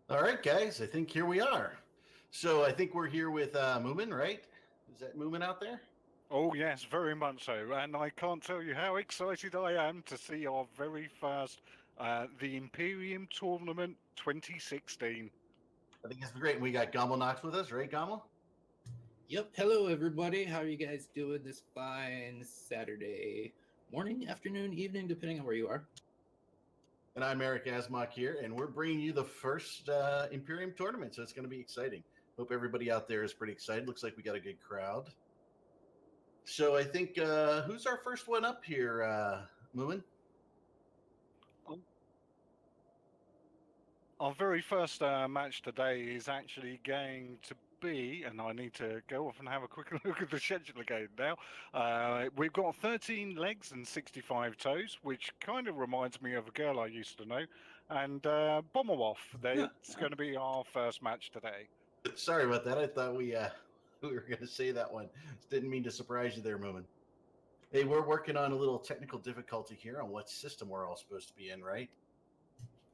All right, guys. I think here we are. So I think we're here with Moomin, right? Is that Moomin out there? Oh, yes, very much so. And I can't tell you how excited I am to see our very first the Imperium Tournament 2016. I think it's great. We got Gommel Knox with us, right, Gommel? Yep. Hello, everybody. How are you guys doing this fine Saturday morning, afternoon, evening, depending on where you are? And I'm Eric Asmock here, and we're bringing you the first Imperium tournament. So it's going to be exciting. Hope everybody out there is pretty excited. Looks like we got a good crowd. So I think who's our first one up here, Moomin? Our very first match today is actually going to be, and I need to go off and have a quick look at the schedule again now. We've got 13 legs and 65 toes, which kind of reminds me of a girl I used to know. And Bomberwoff, that's going to be our first match today. Sorry about that. I thought we we were going to say that one. Didn't mean to surprise you there, Moomin. Hey, we're working on a little technical difficulty here on what system we're all supposed to be in, right?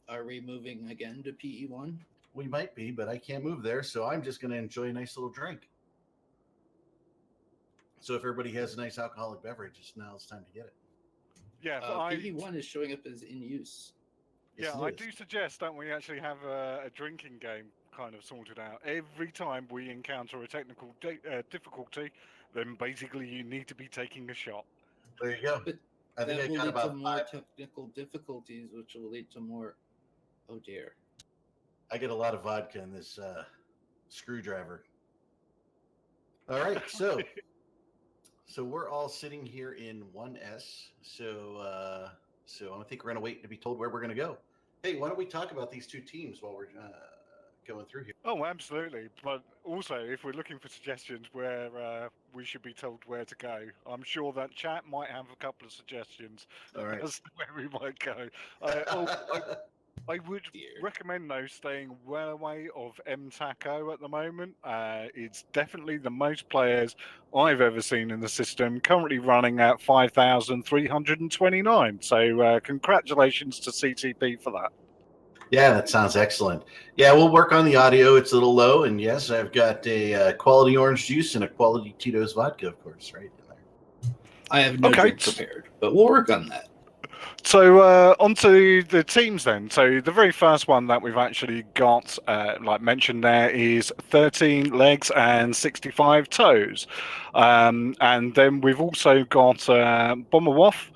Are we moving again to PE1? We might be, but I can't move there, so I'm just going to enjoy a nice little drink. So if everybody has a nice alcoholic beverage, it's time to get it. Yeah, PE1 is showing up as in use. Yeah, I do suggest that we actually have a drinking game kind of sorted out. Every time we encounter a technical difficulty, then basically you need to be taking a shot. There you go. But I think that I will got lead to about more five. technical difficulties, which will lead to more. Oh dear. I get a lot of vodka in this screwdriver. All right, so we're all sitting here in 1S. So I think we're gonna wait to be told where we're gonna go. Hey, why don't we talk about these two teams while we're going through here? Oh, absolutely. But also, if we're looking for suggestions where we should be told where to go, I'm sure that chat might have a couple of suggestions All right. as to where we might go. I would Dear. recommend, though, staying well away of M Taco at the moment. It's definitely the most players I've ever seen in the system, currently running at 5,329. So, congratulations to CTP for that. Yeah, that sounds excellent. Yeah, we'll work on the audio. It's a little low, and yes, I've got a quality orange juice and a quality Tito's vodka, of course, right in there. I have no Okay. drink prepared, but we'll work on that. So onto the teams then. So the very first one that we've actually got, like mentioned there, is 13 legs and 65 toes, and then we've also got Bomber Waff,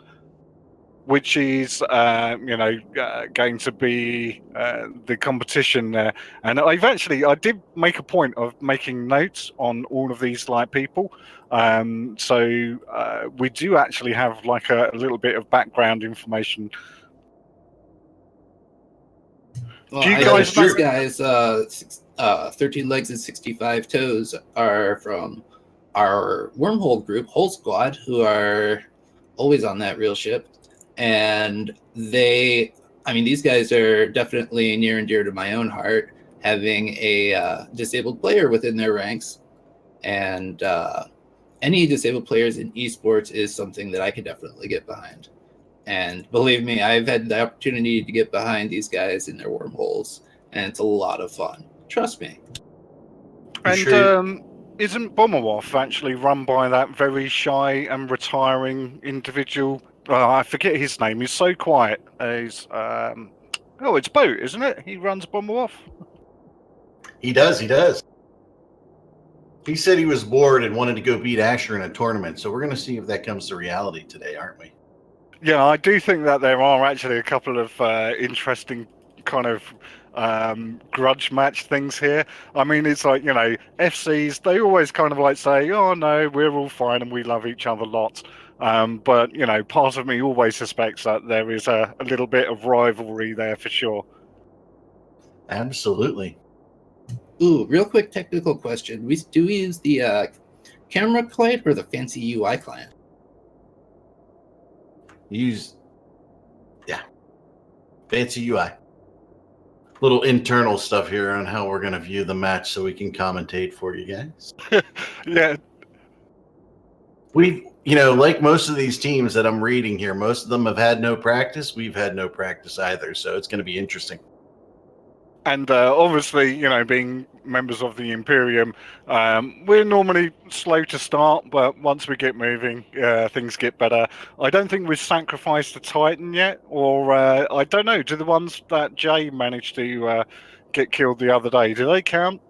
which is going to be the competition there. And I did make a point of making notes on all of these like people. So we do actually have like a little bit of background information. Well, Do you these guys know? guys, 13 legs and 65 toes, are from our wormhole group, Hole Squad, who are always on that real ship. And these guys are definitely near and dear to my own heart, having a disabled player within their ranks. And any disabled players in esports is something that I can definitely get behind. And believe me, I've had the opportunity to get behind these guys in their wormholes, and it's a lot of fun. Trust me. And Sure. isn't Bomberwoff actually run by that very shy and retiring individual? I forget his name. He's so quiet. It's Boat, isn't it? He runs Bomberwoff. He does. He does. He said he was bored and wanted to go beat Asher in a tournament. So we're going to see if that comes to reality today, aren't we? Yeah, I do think that there are actually a couple of interesting kind of grudge match things here. I mean, it's like, FCs, they always kind of like say, oh no, we're all fine and we love each other lots. But, part of me always suspects that there is a little bit of rivalry there for sure. Absolutely. Ooh, real quick technical question. Do we use the camera client or the fancy UI client? Yeah, fancy UI. Little internal stuff here on how we're going to view the match so we can commentate for you guys. Yeah. Like most of these teams that I'm reading here, most of them have had no practice. We've had no practice either. So it's going to be interesting. And obviously, being members of the Imperium, we're normally slow to start, but once we get moving, things get better. I don't think we've sacrificed a Titan yet, or I don't know. Do the ones that Jay managed to get killed the other day, do they count?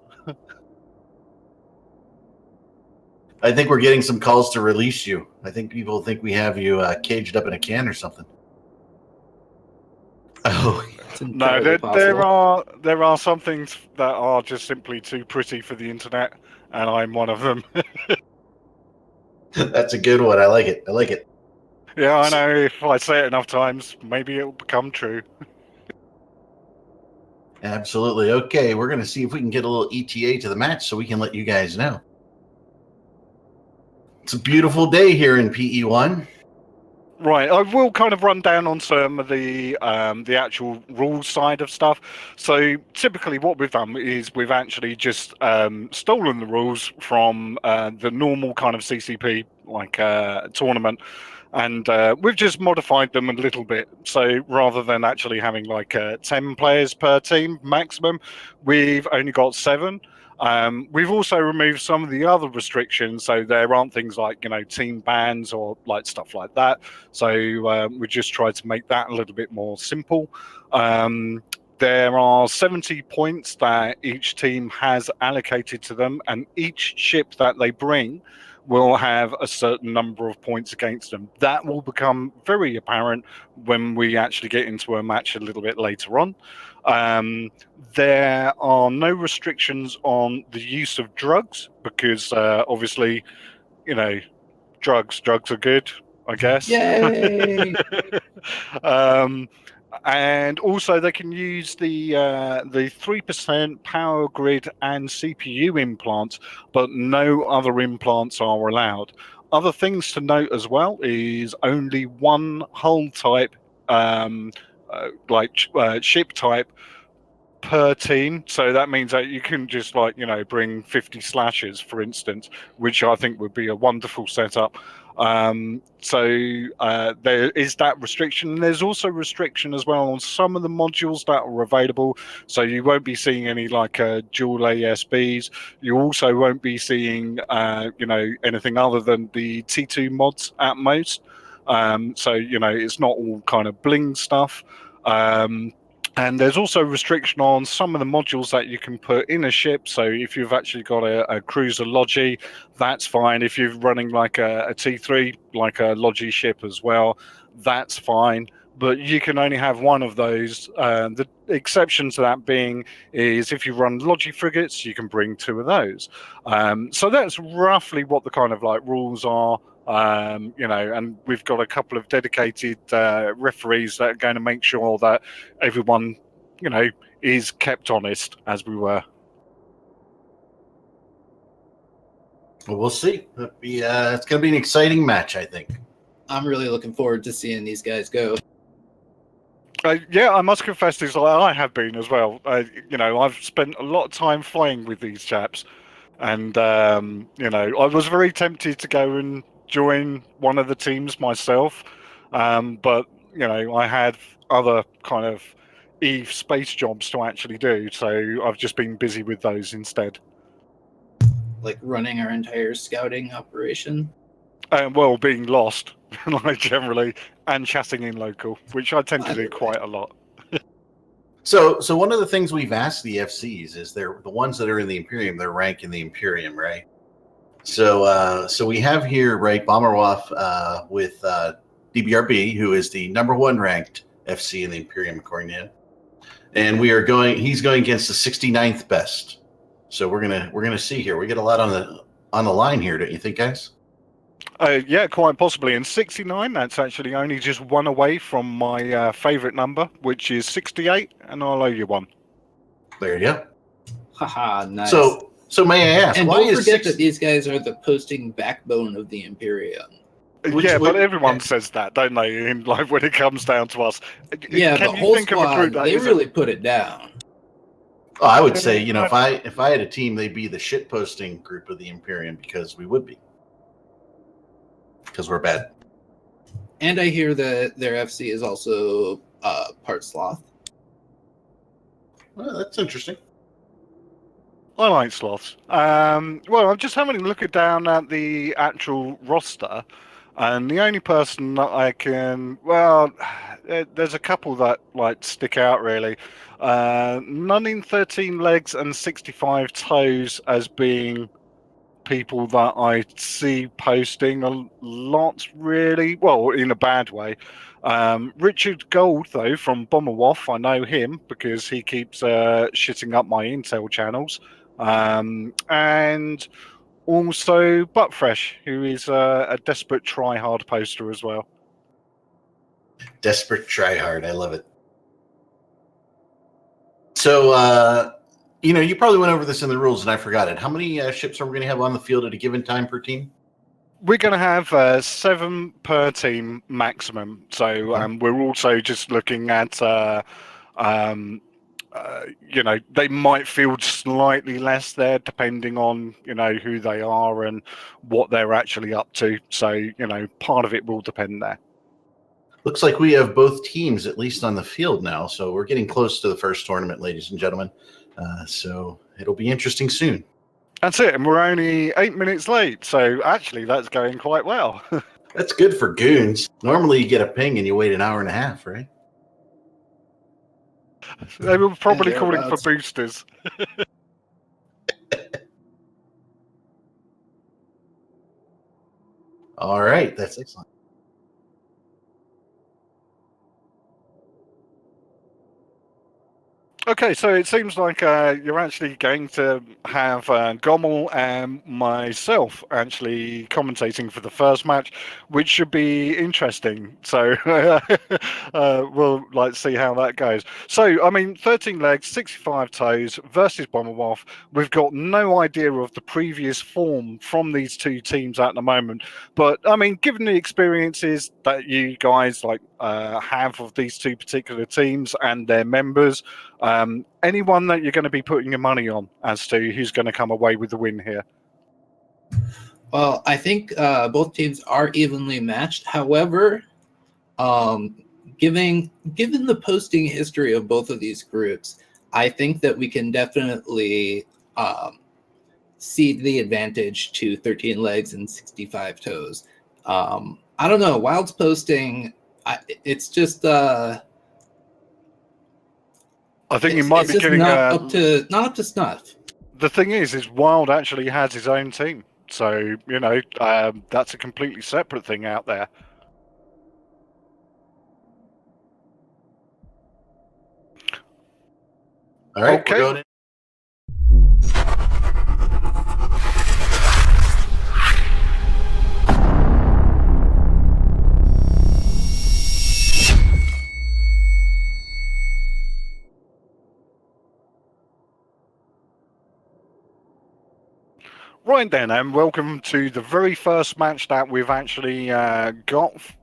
I think we're getting some calls to release you. I think people think we have you caged up in a can or something. Oh, It's No, entirely there are some things that are just simply too pretty for the internet, and I'm one of them. that's a good one. I like it. I like it. Yeah, I know. If I say it enough times, maybe it'll become true. Absolutely. Okay, we're going to see if we can get a little ETA to the match so we can let you guys know. It's a beautiful day here in PE1. Right, I will kind of run down on some of the actual rules side of stuff. So typically, what we've done is we've actually just stolen the rules from the normal kind of CCP tournament, and we've just modified them a little bit. So rather than actually having 10 players per team maximum, we've only got 7. We've also removed some of the other restrictions, so there aren't things like team bans or stuff like that. So we just tried to make that a little bit more simple. There are 70 points that each team has allocated to them, and each ship that they bring will have a certain number of points against them. That will become very apparent when we actually get into a match a little bit later on. There are no restrictions on the use of drugs because obviously, drugs are good, I guess. Yay! And also they can use the 3% power grid and CPU implants, but no other implants are allowed. Other things to note as well is only one hull type, ship type per team. So that means that you can just bring 50 slashes, for instance, which I think would be a wonderful setup. There is that restriction. And there's also restriction as well on some of the modules that are available. So you won't be seeing any dual ASBs. You also won't be seeing anything other than the T2 mods at most. It's not all kind of bling stuff. And there's also restriction on some of the modules that you can put in a ship. So if you've actually got a cruiser logi, that's fine. If you're running a T3, like a logi ship as well, that's fine. But you can only have one of those. The exception to that being is if you run logi frigates, you can bring 2 of those. So that's roughly what the kind of rules are. And we've got a couple of dedicated referees that are going to make sure that everyone, is kept honest, as we were. Well, we'll see. It's going to be an exciting match, I think. I'm really looking forward to seeing these guys go. Yeah, I must confess this. I have been as well. I've spent a lot of time flying with these chaps, and I was very tempted to go and join one of the teams myself, but I had other kind of Eve space jobs to actually do, so I've just been busy with those instead. Like running our entire scouting operation. Well, being lost, generally, and chatting in local, which I tend to do quite a lot. So one of the things we've asked the FCs is they're the ones that are in the Imperium, they're ranked in the Imperium, right? So we have here, right, Bomberwoff with DBRB, who is the #1 ranked FC in the Imperium, according to him. And he's going against the 69th best. So we're gonna see here. We get a lot on the line here, don't you think, guys? Yeah, quite possibly. And 69, that's actually only just one away from my favorite number, which is 68, and I'll owe you one. There you go. Haha, nice. So may I ask, and why don't forget is that these guys are the posting backbone of the Imperium. But everyone says that, don't they? When it comes down to us. Yeah, Can the you whole think squad, of a group that they really put it down. Oh, I would say, if I had a team, they'd be the shit posting group of the Imperium, because we would be. Because we're bad. And I hear that their FC is also part sloth. Well, that's interesting. I like sloths. Well, I'm just having a look down at the actual roster, and the only person that I can, well, there's a couple that like stick out really. None in 13 legs and 65 toes as being people that I see posting a lot, really. Well, in a bad way. Richard Gold, though, from Bomberwoff, I know him because he keeps shitting up my Intel channels. And also Buttfresh, who is a desperate try-hard poster as well. Desperate tryhard. I love it. So, you probably went over this in the rules, and I forgot it. How many ships are we going to have on the field at a given time per team? We're going to have 7 per team maximum. So we're also just looking at, they might field slightly less there depending on, who they are and what they're actually up to. So, part of it will depend there. Looks like we have both teams at least on the field now. So we're getting close to the first tournament, ladies and gentlemen. So it'll be interesting soon. That's it. And we're only 8 minutes late. So actually, that's going quite well. That's good for goons. Normally you get a ping and you wait an hour and a half, right? They were probably calling for boosters. All right. That's excellent. Okay, so it seems like you're actually going to have Gommel and myself actually commentating for the first match, which should be interesting. So we'll see how that goes. So, 13 legs, 65 toes versus Bomberwoff. We've got no idea of the previous form from these two teams at the moment. But, given the experiences that you guys have of these two particular teams and their members, anyone that you're going to be putting your money on as to who's going to come away with the win here? Well, I think both teams are evenly matched. However, given the posting history of both of these groups, I think that we can definitely cede the advantage to 13 legs and 65 toes. I don't know. Wild's posting, it's just... I think you might be getting not up to snuff. The thing is Wild actually has his own team, so that's a completely separate thing out there. All right, okay. We're going in. Right then, and welcome to the very first match that we've actually got for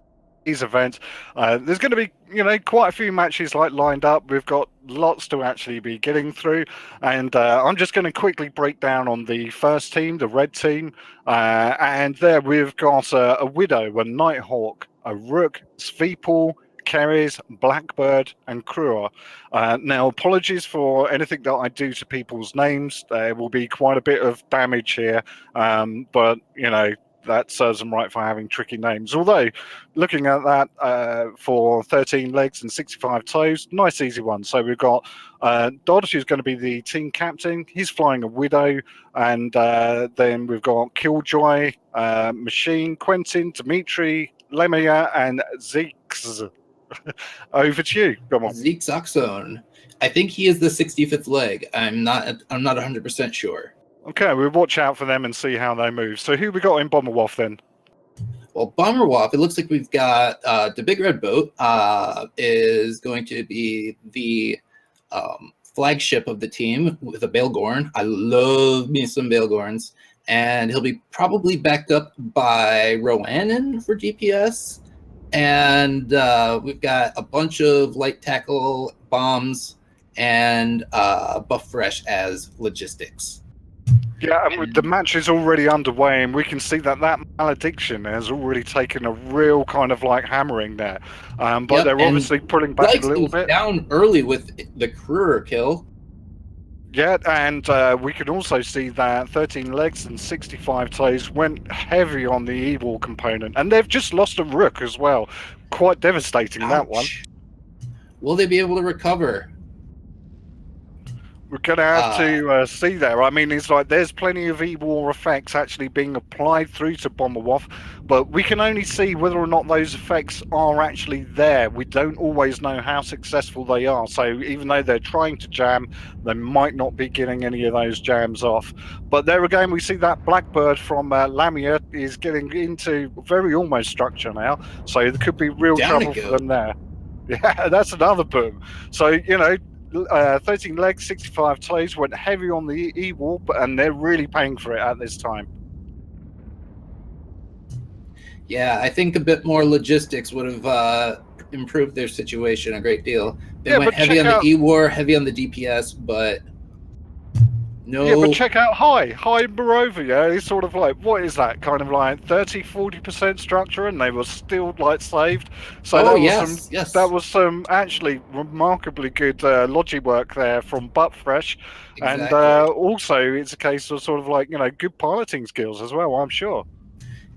these events. There's going to be, quite a few matches lined up. We've got lots to actually be getting through, and I'm just going to quickly break down on the first team, the red team, and there we've got a Widow, a Nighthawk, a Rook, Sveeple, Keres, Blackbird, and Kruer. Now, apologies for anything that I do to people's names. There will be quite a bit of damage here, but, that serves them right for having tricky names. Although, looking at that for 13 legs and 65 toes, nice easy one. So we've got Dodd, who's going to be the team captain. He's flying a Widow. And then we've got Killjoy, Machine, Quentin, Dimitri, Lemia, and Zeeks. Over to you. Come on. Zeke Saxon. I think he is the 65th leg. I'm not 100% sure. Okay, we'll watch out for them and see how they move. So who we got in Bomberwoff then? Well, Bomberwoff, it looks like we've got the Big Red Boat is going to be the flagship of the team with a Baelgorn. I love me some Baelgorns. And he'll be probably backed up by Roannan for DPS. And we've got a bunch of light tackle bombs and Buffresh as logistics. Yeah, and the match is already underway, and we can see that malediction has already taken a real kind of hammering there. But they're obviously pulling back a little bit. Down early with the Kruer kill. Yeah, and we can also see that 13 legs and 65 toes went heavy on the evil component, and they've just lost a rook as well. Quite devastating, that one. Ouch. Will they be able to recover? We're going to have to see there. I mean, it's like there's plenty of E-War effects actually being applied through to Bomberwaff, but we can only see whether or not those effects are actually there. We don't always know how successful they are. So even though they're trying to jam, they might not be getting any of those jams off. But there again, we see that Blackbird from Lamia is getting into very almost structure now. So there could be real Down trouble it for goes. them there. Yeah, that's another boom. So, 13 legs, 65 toes went heavy on the E-War, and they're really paying for it at this time. Yeah, I think a bit more logistics would have improved their situation a great deal. They went heavy on the E-War, heavy on the DPS, but no. Yeah, but check out High Morova, yeah, it's sort of like, what is that, kind of like 30-40% structure, and they were still like saved. So that was some actually remarkably good logic work there from Buttfresh. Exactly. And also it's a case of sort of like, good piloting skills as well, I'm sure.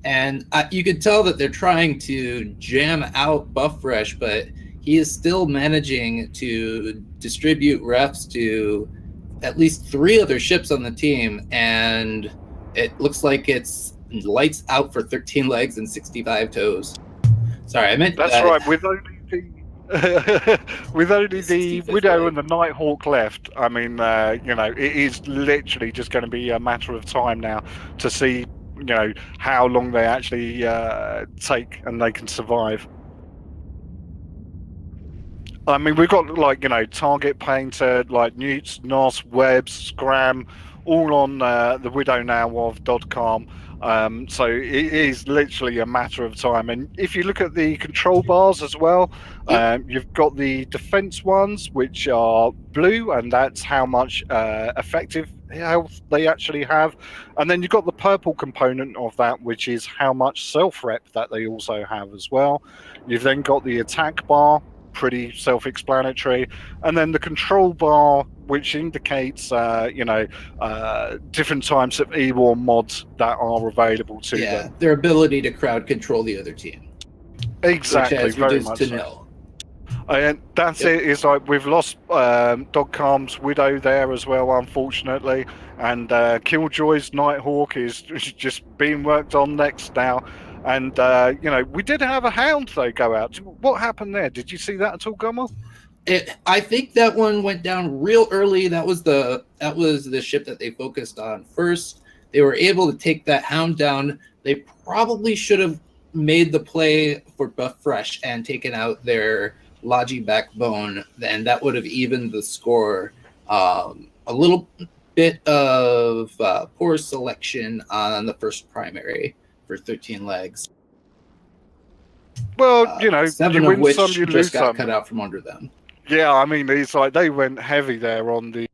And you could tell that they're trying to jam out Buttfresh, but he is still managing to distribute refs to at least 3 other ships on the team, and it looks like it's lights out for 13 legs and 65 toes. Sorry, I meant that's right. With only the Widow and the Nighthawk left, I mean, it is literally just going to be a matter of time now to see, how long they actually take and they can survive. I mean, we've got Target Painter, like Newts, Nos, Webs, Scram, all on the Widow now of Dodcom. So it is literally a matter of time. And if you look at the control bars as well, you've got the defense ones, which are blue, and that's how much effective health they actually have. And then you've got the purple component of that, which is how much self-rep that they also have as well. You've then got the attack bar, pretty self-explanatory, and then the control bar, which indicates different types of E-War mods that are available to them. Their ability to crowd control the other team. Exactly, which has very reduced much to so. nil. And that's it. It's like we've lost Dogcom's Widow there as well, unfortunately, and Killjoy's Nighthawk is just being worked on next now. And we did have a Hound though go out. What happened there? Did you see that at all, Gummel? I think that one went down real early. That was the ship that they focused on first. They were able to take that Hound down. They probably should have made the play for Buttfresh and taken out their Logi backbone. Then that would have evened the score. A little bit of poor selection on the first primary for 13 legs. Well, 7 you of win which some, you just lose got some. cut out from under them. Yeah, I mean, it's like they went heavy there on the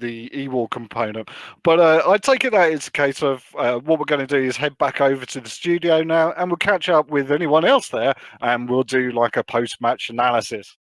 E-War component. But I take it that it's a case of what we're going to do is head back over to the studio now, and we'll catch up with anyone else there, and we'll do like a post-match analysis.